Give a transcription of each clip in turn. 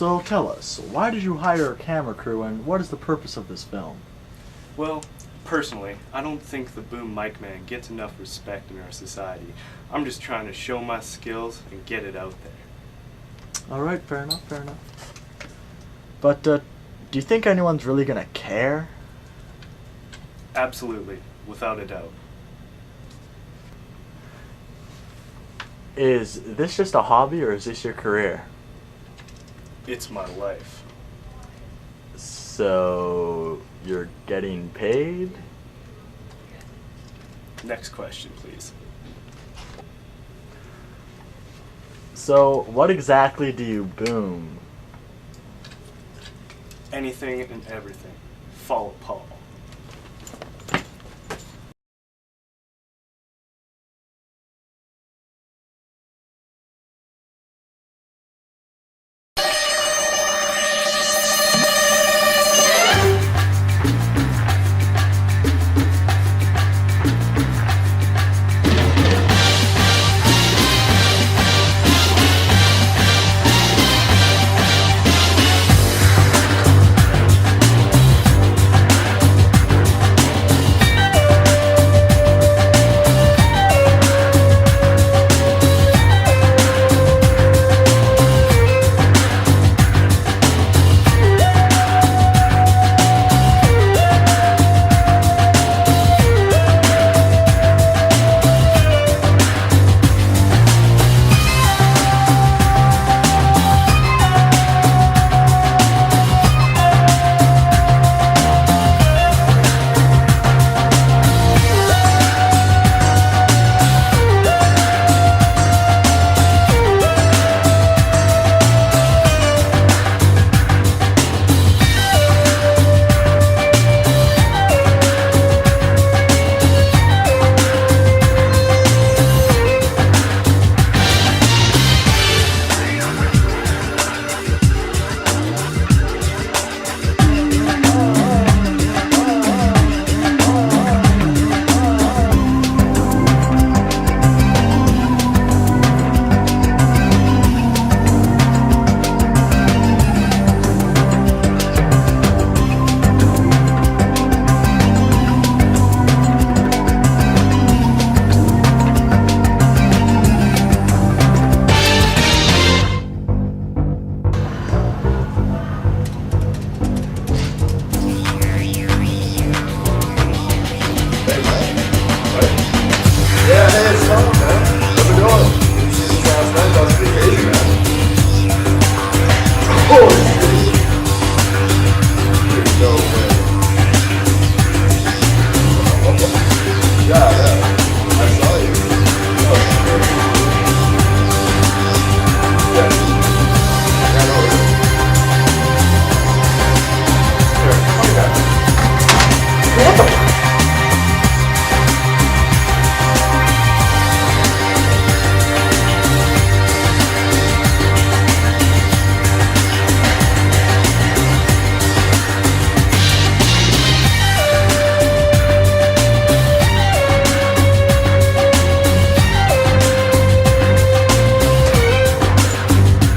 So tell us, why did you hire a camera crew and what is the purpose of this film? Well, personally, I don't think the boom mic man gets enough respect in our society. I'm just trying to show my skills and get it out there. Alright, fair enough, fair enough. But, do you think anyone's really gonna care? Absolutely, without a doubt. Is this just a hobby or is this your career? It's my life. So, you're getting paid? Next question, please. So, what exactly do you boom? Anything and everything. Follow Paul.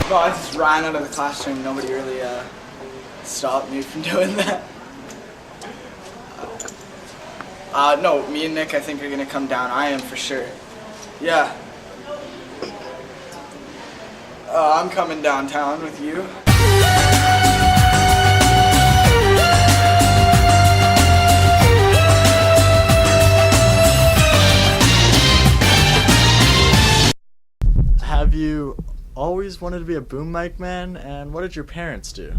Well, I just ran out of the classroom. Nobody really stopped me from doing that. No, me and Nick, I think, are gonna come down. I am for sure. Yeah. I'm coming downtown with you. Have you always wanted to be a boom mic man, and what did your parents do?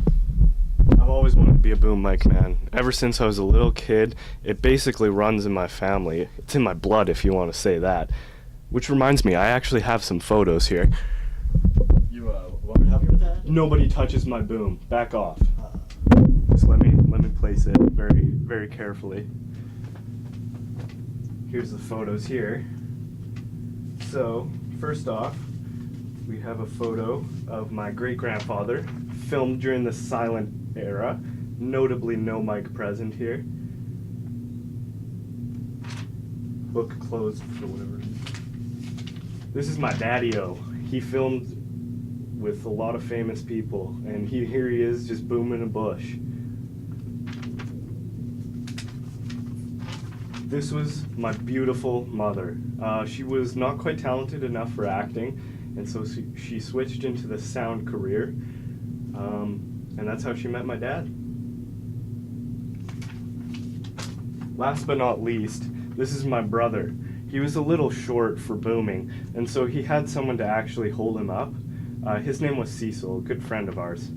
I've always wanted to be a boom mic man. Ever since I was a little kid, it basically runs in my family. It's in my blood, if you want to say that. Which reminds me, I actually have some photos here. You want me to help you with that? Nobody touches my boom. Back off. Just let me place it very, very carefully. Here's the photos here. So, first off, we have a photo of my great-grandfather, filmed during the silent era. Notably no mic present here. Book closed for whatever reason. This is my daddy-o. He filmed with a lot of famous people, and here he is just booming a bush. This was my beautiful mother. She was not quite talented enough for acting, and so she switched into the sound career, and that's how she met my dad. Last but not least, this is my brother. He was a little short for booming, and so he had someone to actually hold him up. His name was Cecil, a good friend of ours.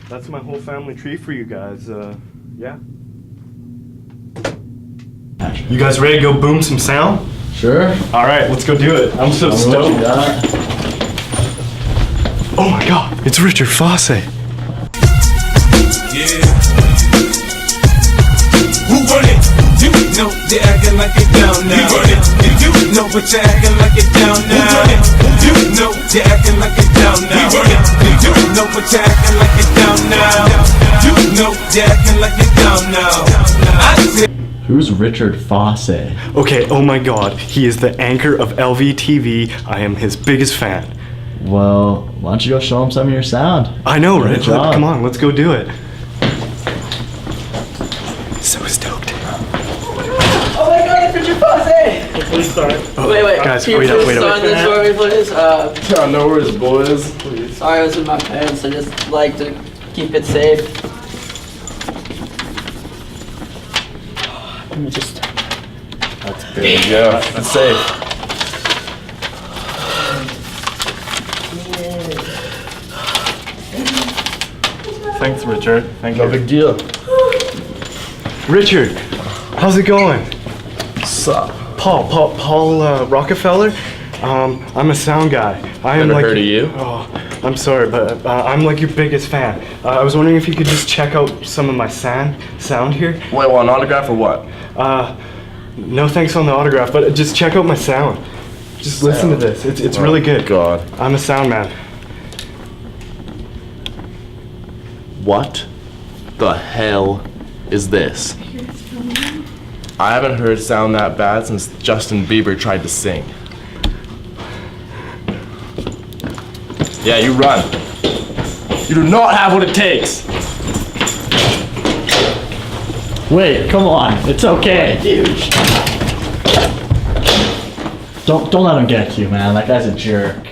That's my whole family tree for you guys. Yeah. You guys ready to go boom some sound? Sure. All right, let's go do it. I'm so stoked. Oh my God, it's Richard Fosse. Yeah. Who run it? You know they acting like it down now. You run it. You know what you acting like it down now. Who run it? You know they acting like it down now. You run it. You know what you acting like it down now. You know they acting like it down now. Who's Richard Fosse? Okay, oh my God, he is the anchor of LVTV. I am his biggest fan. Well, why don't you go show him some of your sound? I know, Good Rich. job. Come on, let's go do it. So stoked. Oh my God, it's Richard Fosse! Please start. Wait, guys, can you wait up, please wait up. sign this for me, please? Yeah, no worries, boys. Please. Sorry, I was with my parents. I just like to keep it safe. Let me just... That's good. Yeah, that's safe. Thanks, Richard. Thank No you. big deal. Richard, how's it going? Sup? Paul Rockefeller. I'm a sound guy. I am Never like heard of you. Oh, I'm sorry, but I'm like your biggest fan. I was wondering if you could just check out some of my sound here. Wait, well, an autograph or what? No thanks on the autograph, but just check out my sound. Just listen to this. It's really good. God. I'm a sound man. What the hell is this? I haven't heard sound that bad since Justin Bieber tried to sing. Yeah, you run. You do not have what it takes. Wait, come on. It's okay. Don't let him get to you, man. That guy's a jerk.